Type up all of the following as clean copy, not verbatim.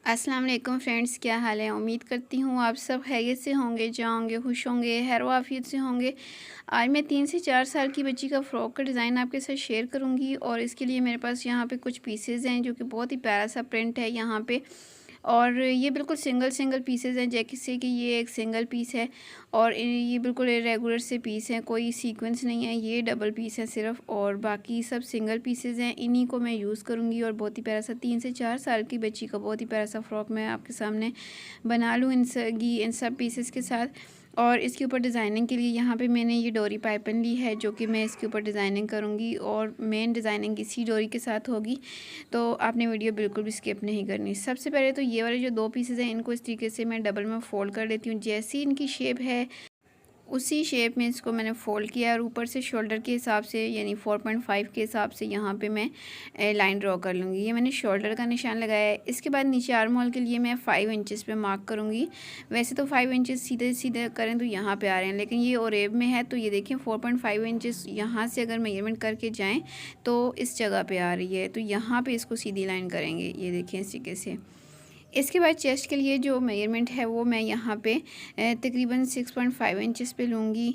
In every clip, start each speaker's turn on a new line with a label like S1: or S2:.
S1: अस्सलाम वालेकुम फ्रेंड्स, क्या हाल है। उम्मीद करती हूँ आप सब खैरियत से होंगे, जाओगे खुश होंगे, खैर आफियत से होंगे। आज मैं 3 से 4 साल की बच्ची का फ़्रॉक का डिज़ाइन आपके साथ शेयर करूँगी और इसके लिए मेरे पास यहाँ पे कुछ पीसेस हैं जो कि बहुत ही प्यारा सा प्रिंट है यहाँ पे। और ये बिल्कुल सिंगल सिंगल पीसेस हैं, जैसे कि ये एक सिंगल पीस है और ये बिल्कुल रेगुलर से पीस हैं, कोई सीक्वेंस नहीं है। ये डबल पीस है सिर्फ और बाकी सब सिंगल पीसेस हैं। इन्हीं को मैं यूज़ करूँगी और बहुत ही प्यारा सा 3 से 4 साल की बच्ची का बहुत ही प्यारा सा फ़्रॉक मैं आपके सामने बना लूँ इन सब पीसेस के साथ। और इसके ऊपर डिज़ाइनिंग के लिए यहाँ पे मैंने ये डोरी पाइपिंग ली है जो कि मैं इसके ऊपर डिज़ाइनिंग करूँगी और मेन डिज़ाइनिंग इसी डोरी के साथ होगी। तो आपने वीडियो बिल्कुल भी स्किप नहीं करनी। सबसे पहले तो ये वाले जो 2 पीसेस हैं इनको इस तरीके से मैं डबल में फ़ोल्ड कर लेती हूँ। जैसी इनकी शेप है उसी शेप में इसको मैंने फ़ोल्ड किया और ऊपर से शोल्डर के हिसाब से यानी 4.5 के हिसाब से यहाँ पे मैं लाइन ड्रॉ कर लूँगी। ये मैंने शोल्डर का निशान लगाया है। इसके बाद नीचे आर्म होल के लिए मैं 5 इंचेस पे मार्क करूँगी। वैसे तो 5 इंचेस सीधे सीधे करें तो यहाँ पे आ रहे हैं, लेकिन ये ओरेब में है तो ये देखें 4.5 इंचेस यहाँ से अगर मेजरमेंट करके जाएँ तो इस जगह पर आ रही है, तो यहाँ पर इसको सीधी लाइन करेंगे। ये देखें इस तरीके से। इसके बाद चेस्ट के लिए जो मेजरमेंट है वो मैं यहाँ पे तकरीबन 6.5 इंचेस पे लूँगी।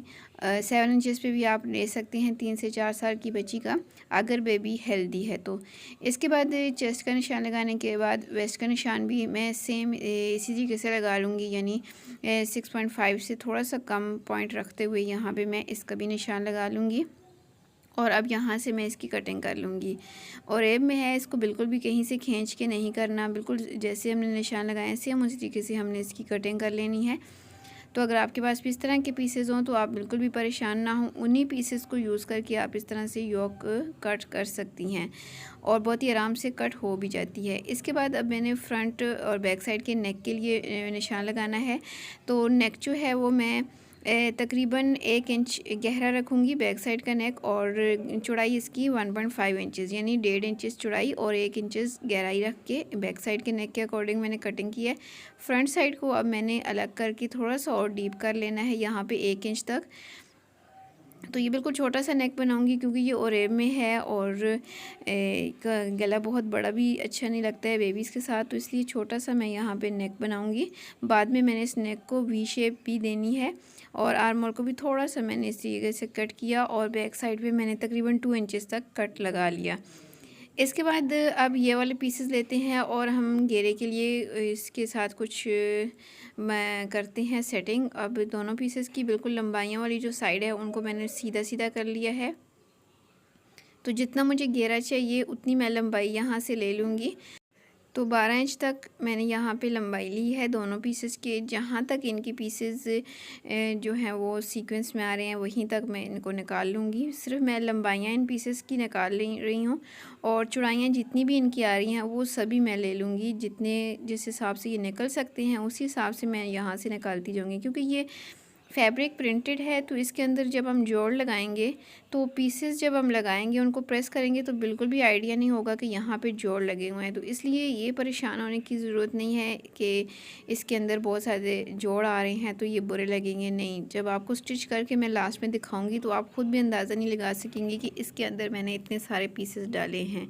S1: 7 इंचेस पे भी आप ले सकते हैं 3 से 4 साल की बच्ची का, अगर बेबी हेल्दी है तो। इसके बाद चेस्ट का निशान लगाने के बाद वेस्ट का निशान भी मैं सेम इसी तरीके से लगा लूँगी, यानी 6.5 से थोड़ा सा कम पॉइंट रखते हुए यहाँ पे मैं इसका भी निशान लगा लूँगी। और अब यहाँ से मैं इसकी कटिंग कर लूँगी। और एब में है, इसको बिल्कुल भी कहीं से खींच के नहीं करना, बिल्कुल जैसे हमने निशान लगाए सेम उसी तरीके से हमने इसकी कटिंग कर लेनी है। तो अगर आपके पास भी इस तरह के पीसेस हों तो आप बिल्कुल भी परेशान ना हों, उन्हीं पीसेस को यूज़ करके आप इस तरह से योक कट कर सकती हैं और बहुत ही आराम से कट हो भी जाती है। इसके बाद अब मैंने फ्रंट और बैक साइड के नेक के लिए निशान लगाना है। तो नेक जो है वो मैं तकरीबन 1 इंच गहरा रखूँगी बैक साइड का नेक, और चौड़ाई इसकी 1.5 इंचेस यानी 1.5 इंचेस चौड़ाई और 1 इंचेस गहराई रख के बैक साइड के नेक के अकॉर्डिंग मैंने कटिंग की है। फ्रंट साइड को अब मैंने अलग करके थोड़ा सा और डीप कर लेना है यहाँ पे 1 इंच तक। तो ये बिल्कुल छोटा सा नेक बनाऊंगी क्योंकि ये ओरेब में है और गला बहुत बड़ा भी अच्छा नहीं लगता है बेबीज़ के साथ, तो इसलिए छोटा सा मैं यहाँ पे नेक बनाऊंगी। बाद में मैंने इस नेक को वी शेप भी देनी है और आर्म होल को भी थोड़ा सा मैंने इस तरीके से कट किया और बैक साइड पे मैंने तकरीबन 2 इंचेस तक कट लगा लिया। इसके बाद अब ये वाले पीसेस लेते हैं और हम घेरे के लिए इसके साथ कुछ मैं करते हैं सेटिंग। अब दोनों पीसेस की बिल्कुल लंबाइयाँ वाली जो साइड है उनको मैंने सीधा सीधा कर लिया है। तो जितना मुझे घेरा चाहिए उतनी मैं लंबाई यहाँ से ले लूँगी। तो 12 इंच तक मैंने यहाँ पे लंबाई ली है दोनों पीसेस के। जहाँ तक इनकी पीसेस जो हैं वो सीक्वेंस में आ रहे हैं वहीं तक मैं इनको निकाल लूँगी। सिर्फ मैं लंबाइयाँ इन पीसेस की निकाल रही हूँ और चौड़ाइयाँ जितनी भी इनकी आ रही हैं वो सभी मैं ले लूँगी। जिस हिसाब से ये निकल सकते हैं उसी हिसाब से मैं यहाँ से निकालती जाऊँगी। क्योंकि ये फैब्रिक प्रिंटेड है तो इसके अंदर जब हम जोड़ लगाएंगे तो पीसेस जब हम लगाएंगे उनको प्रेस करेंगे तो बिल्कुल भी आइडिया नहीं होगा कि यहाँ पे जोड़ लगे हुए हैं। तो इसलिए ये परेशान होने की ज़रूरत नहीं है कि इसके अंदर बहुत सारे जोड़ आ रहे हैं तो ये बुरे लगेंगे, नहीं। जब आपको स्टिच करके मैं लास्ट में दिखाऊंगी तो आप ख़ुद भी अंदाज़ा नहीं लगा सकेंगे कि इसके अंदर मैंने इतने सारे पीसेस डाले हैं।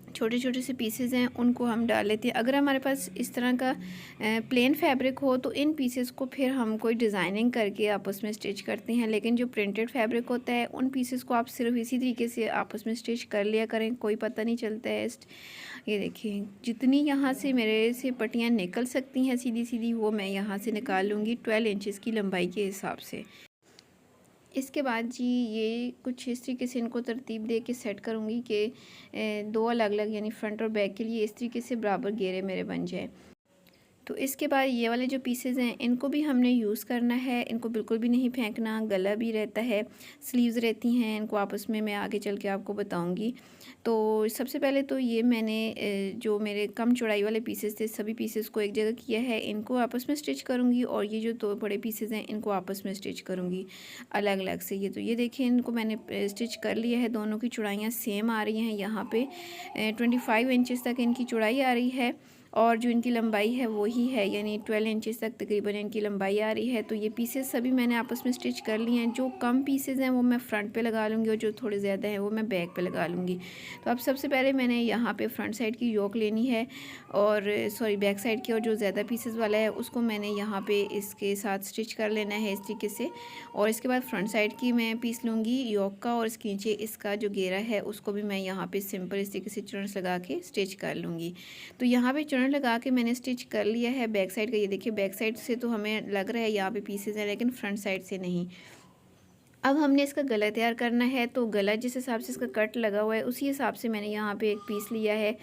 S1: छोटे छोटे से पीसेस हैं उनको हम डाल लेते हैं। अगर हमारे पास इस तरह का प्लेन फैब्रिक हो तो इन पीसेस को फिर हम कोई डिज़ाइनिंग करके आपस में स्टिच करते हैं, लेकिन जो प्रिंटेड फैब्रिक होता है उन पीसेस को आप सिर्फ इसी तरीके से आपस में स्टिच कर लिया करें, कोई पता नहीं चलता है। ये देखिए जितनी यहाँ से मेरे से पट्टियाँ निकल सकती हैं सीधी सीधी वो मैं यहाँ से निकाल लूँगी 12 इंचज़ की लंबाई के हिसाब से। इसके बाद जी ये कुछ इस तरीके से इनको तरतीब दे के सेट करूँगी कि 2 अलग अलग यानी फ्रंट और बैक के लिए इस तरीके से बराबर घेरे मेरे बन जाए। तो इसके बाद ये वाले जो पीसेस हैं इनको भी हमने यूज़ करना है, इनको बिल्कुल भी नहीं फेंकना। गला भी रहता है, स्लीव्स रहती हैं, इनको आपस में मैं आगे चल के आपको बताऊंगी। तो सबसे पहले तो ये मैंने जो मेरे कम चौड़ाई वाले पीसेस थे सभी पीसेस को एक जगह किया है, इनको आपस में स्टिच करूँगी और ये जो 2 बड़े पीसेस हैं इनको आपस में स्टिच करूँगी अलग अलग से। ये तो ये देखिए इनको मैंने स्टिच कर लिया है, दोनों की चौड़ाइयाँ सेम आ रही हैं। यहाँ पे 25 इंचज़ तक इनकी चौड़ाई आ रही है और जो इनकी लंबाई है वो ही है, यानी 12 इंचज़ तक तकरीबन इनकी लंबाई आ रही है। तो ये पीसेस सभी मैंने आपस में स्टिच कर लिए हैं। जो कम पीसेस हैं वो मैं फ्रंट पे लगा लूँगी और जो थोड़े ज़्यादा हैं वो मैं बैक पे लगा लूँगी। तो अब सबसे पहले मैंने यहाँ पे फ्रंट साइड की योक लेनी है और सॉरी बैक साइड की, और जो ज़्यादा पीसेस वाला है उसको मैंने यहाँ पे इसके साथ स्टिच कर लेना है इस तरीके से। और इसके बाद फ्रंट साइड की मैं पीस लूँगी योक का, और इसके नीचे इसका जो घेरा है उसको भी मैं यहाँ पे सिंपल इस तरीके से चुनट लगा के स्टिच कर लूँगी। तो यहाँ पे चुनट लगा के मैंने स्टिच कर लिया है बैक साइड का। ये देखिए बैक साइड से तो हमें लग रहा है यहाँ पे पीसेस हैं, लेकिन फ्रंट साइड से नहीं। अब हमने इसका गला तैयार करना है। तो गला जिस हिसाब से इसका कट लगा हुआ है उसी हिसाब से मैंने यहाँ पे एक पीस लिया है,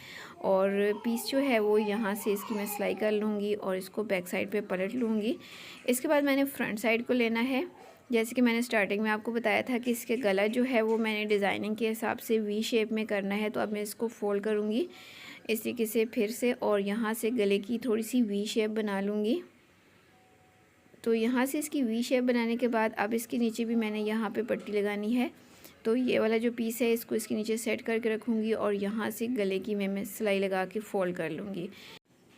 S1: और पीस जो है वो यहाँ से इसकी मैं सिलाई कर लूँगी और इसको बैक साइड पे पलट लूँगी। इसके बाद मैंने फ्रंट साइड को लेना है। जैसे कि मैंने स्टार्टिंग में आपको बताया था कि इसके गला जो है वो मैंने डिज़ाइनिंग के हिसाब से वी शेप में करना है। तो अब मैं इसको फोल्ड करूँगी इस तरीके से फिर से, और यहाँ से गले की थोड़ी सी वी शेप बना लूँगी। तो यहाँ से इसकी वी शेप बनाने के बाद अब इसके नीचे भी मैंने यहाँ पे पट्टी लगानी है। तो ये वाला जो पीस है इसको इसके नीचे सेट करके रखूँगी और यहाँ से गले की मैं सिलाई लगा के फोल्ड कर लूँगी।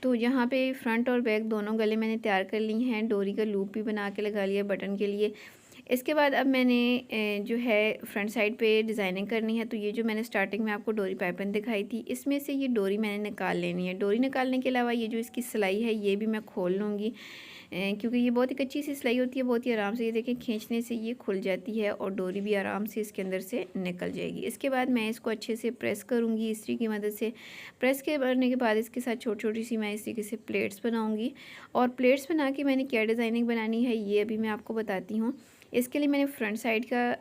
S1: तो यहाँ पे फ्रंट और बैक दोनों गले मैंने तैयार कर ली हैं। डोरी का लूप भी बना के लगा लिया बटन के लिए। इसके बाद अब मैंने जो है फ्रंट साइड पे डिज़ाइनिंग करनी है। तो ये जो मैंने स्टार्टिंग में आपको डोरी पाइपिंग दिखाई थी, इसमें से ये डोरी मैंने निकाल लेनी है। डोरी निकालने के अलावा ये जो इसकी सिलाई है ये भी मैं खोल लूँगी, क्योंकि ये बहुत ही कच्ची सी सिलाई होती है, बहुत ही आराम से ये देखें खींचने से ये खुल जाती है और डोरी भी आराम से इसके अंदर से निकल जाएगी। इसके बाद मैं इसको अच्छे से प्रेस करूँगी इस्त्री की मदद से। प्रेस करने के बाद इसके साथ छोटी छोटी सी मैं इस तरीके से प्लेट्स बनाऊँगी, और प्लेट्स बना के मैंने क्या डिज़ाइनिंग बनानी है ये अभी मैं आपको बताती हूँ। इसके लिए मैंने फ्रंट साइड का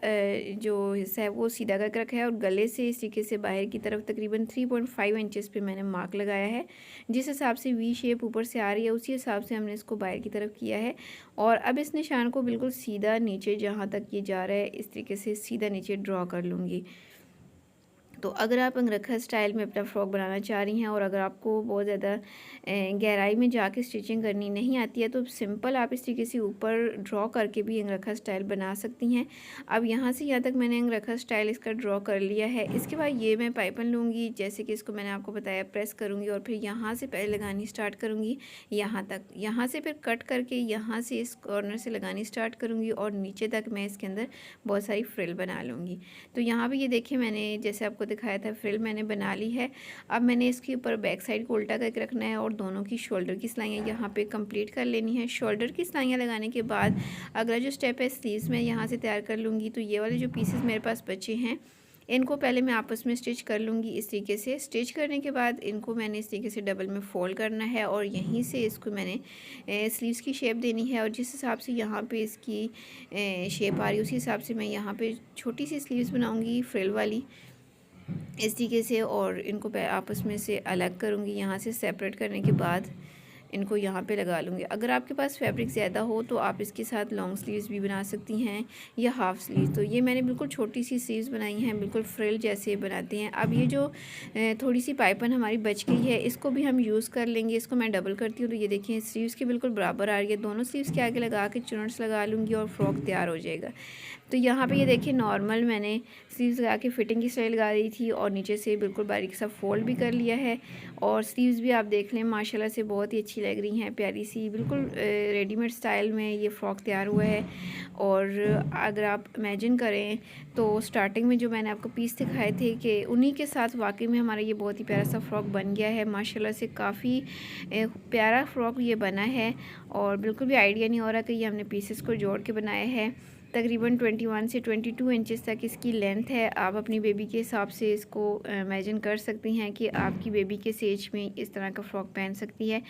S1: जो हिस्सा है वो सीधा करके रखा है, और गले से इस तरीके से बाहर की तरफ तकरीबन 3.5 इंचेस पे मैंने मार्क लगाया है। जिस हिसाब से वी शेप ऊपर से आ रही है उसी हिसाब से हमने इसको बाहर की तरफ किया है। और अब इस निशान को बिल्कुल सीधा नीचे जहाँ तक ये जा रहा है इस तरीके से सीधा नीचे ड्रॉ कर लूँगी। तो अगर आप अंगरखा स्टाइल में अपना फ़्रॉक बनाना चाह रही हैं और अगर आपको बहुत ज़्यादा गहराई में जाके स्टिचिंग करनी नहीं आती है, तो सिंपल आप इस तरीके से ऊपर ड्रॉ करके भी अंगरखा स्टाइल बना सकती हैं। अब यहाँ से यहाँ तक मैंने अंगरखा स्टाइल इसका ड्रॉ कर लिया है। इसके बाद ये मैं पाइपिंग लूँगी, जैसे कि इसको मैंने आपको बताया, प्रेस करूँगी और फिर यहाँ से पहले लगानी स्टार्ट करूँगी यहाँ तक, यहाँ से फिर कट करके यहाँ से इस कॉर्नर से लगानी स्टार्ट करूँगी और नीचे तक मैं इसके अंदर बहुत सारी फ्रिल बना लूँगी। तो यहाँ पर ये देखिए मैंने जैसे आपको दिखाया था फ्रिल मैंने बना ली है। अब मैंने इसके ऊपर बैक साइड को उल्टा करके रखना है और दोनों की शोल्डर की सिलाइयाँ यहाँ पे कंप्लीट कर लेनी है। शोल्डर की सिलाइयाँ लगाने के बाद अगला जो स्टेप है स्लीव्स में यहाँ से तैयार कर लूँगी। तो ये वाले जो पीसेस मेरे पास बचे हैं इनको पहले मैं आपस में स्टिच कर लूँगी इस तरीके से। स्टिच करने के बाद इनको मैंने इस तरीके से डबल में फोल्ड करना है और यहीं से इसको मैंने स्लीव्स की शेप देनी है, और जिस हिसाब से यहाँ पे इसकी शेप आ रही है उसी हिसाब से मैं यहाँ पे छोटी सी स्लीव्स बनाऊँगी फ्रिल वाली इस तरीके से, और इनको आपस में से अलग करूँगी। यहाँ से सेपरेट करने के बाद इनको यहाँ पे लगा लूँगी। अगर आपके पास फैब्रिक ज़्यादा हो तो आप इसके साथ लॉन्ग स्लीव्स भी बना सकती हैं या हाफ़ स्लीव। तो ये मैंने बिल्कुल छोटी सी स्लीव्स बनाई हैं, बिल्कुल फ्रिल जैसे बनाते हैं। अब ये जो थोड़ी सी पाइपन हमारी बच गई है इसको भी हम यूज़ कर लेंगे। इसको मैं डबल करती हूँ तो ये देखिए स्लीव्स के बिल्कुल बराबर आ रही है। दोनों स्लीव्स के आगे लगा के चुनट्स लगा लूँगी और फ्रॉक तैयार हो जाएगा। तो यहाँ पे ये देखिए नॉर्मल मैंने स्लीव्स लगा के फिटिंग की सिलाई लगा दी थी और नीचे से बिल्कुल बारीक सा फोल्ड भी कर लिया है, और स्लीव्स भी आप देख लें माशाल्लाह से बहुत ही अच्छी लग रही हैं, प्यारी सी बिल्कुल रेडीमेड स्टाइल में ये फ़्रॉक तैयार हुआ है। और अगर आप इमेजिन करें तो स्टार्टिंग में जो मैंने आपको पीस दिखाए थे कि उन्हीं के साथ वाकई में हमारा ये बहुत ही प्यारा सा फ़्रॉक बन गया है। माशाल्लाह से काफ़ी प्यारा फ़्रॉक ये बना है और बिल्कुल भी आइडिया नहीं हो रहा कि ये हमने पीसेस को जोड़ के बनाया है। तकरीबन 21 से 22 इंचेस तक इसकी लेंथ है। आप अपनी बेबी के हिसाब से इसको इमेजिन कर सकती हैं कि आपकी बेबी के एज में इस तरह का फ़्रॉक पहन सकती है।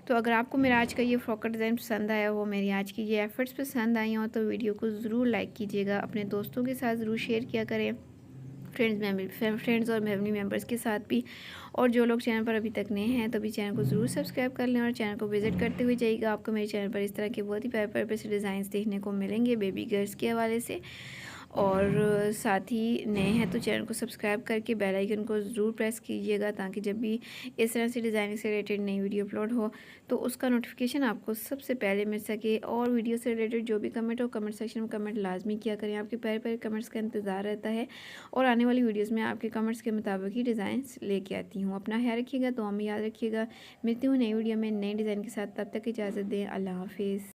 S1: तो अगर आपको मेरा आज का ये फ़्रॉक का डिज़ाइन पसंद आया हो, मेरी आज की ये एफ़र्ट्स पसंद आई हों, तो वीडियो को ज़रूर लाइक कीजिएगा, अपने दोस्तों के साथ ज़रूर शेयर किया करें, फ्रेंड्स और फैमिली मेम्बर्स के साथ भी। और जो लोग चैनल पर अभी तक नए हैं तो अभी चैनल को ज़रूर सब्सक्राइब कर लें और चैनल को विज़िट करते हुए जाइएगा। आपको मेरे चैनल पर इस तरह के बहुत ही प्यारे प्यारे से डिज़ाइंस देखने को मिलेंगे बेबी गर्ल्स के हवाले से। और साथ ही नए हैं तो चैनल को सब्सक्राइब करके बेल आइकन को ज़रूर प्रेस कीजिएगा, ताकि जब भी इस तरह से डिज़ाइनिंग से रिलेटेड नई वीडियो अपलोड हो तो उसका नोटिफिकेशन आपको सबसे पहले मिल सके। और वीडियो से रिलेटेड जो भी कमेंट हो कमेंट सेक्शन में कमेंट लाजमी किया करें, आपके प्यारे प्यारे कमेंट्स का इंतज़ार रहता है और आने वाली वीडियोज़ में आपके कमेंट्स के मुताबिक ही डिज़ाइंस लेके आती हूँ। अपना ख्याल रखिएगा, दुआ में याद रखिएगा। मिलती हूँ नई वीडियो में नए डिज़ाइन के साथ, तब तक इजाज़त दें। अल्लाह हाफिज़।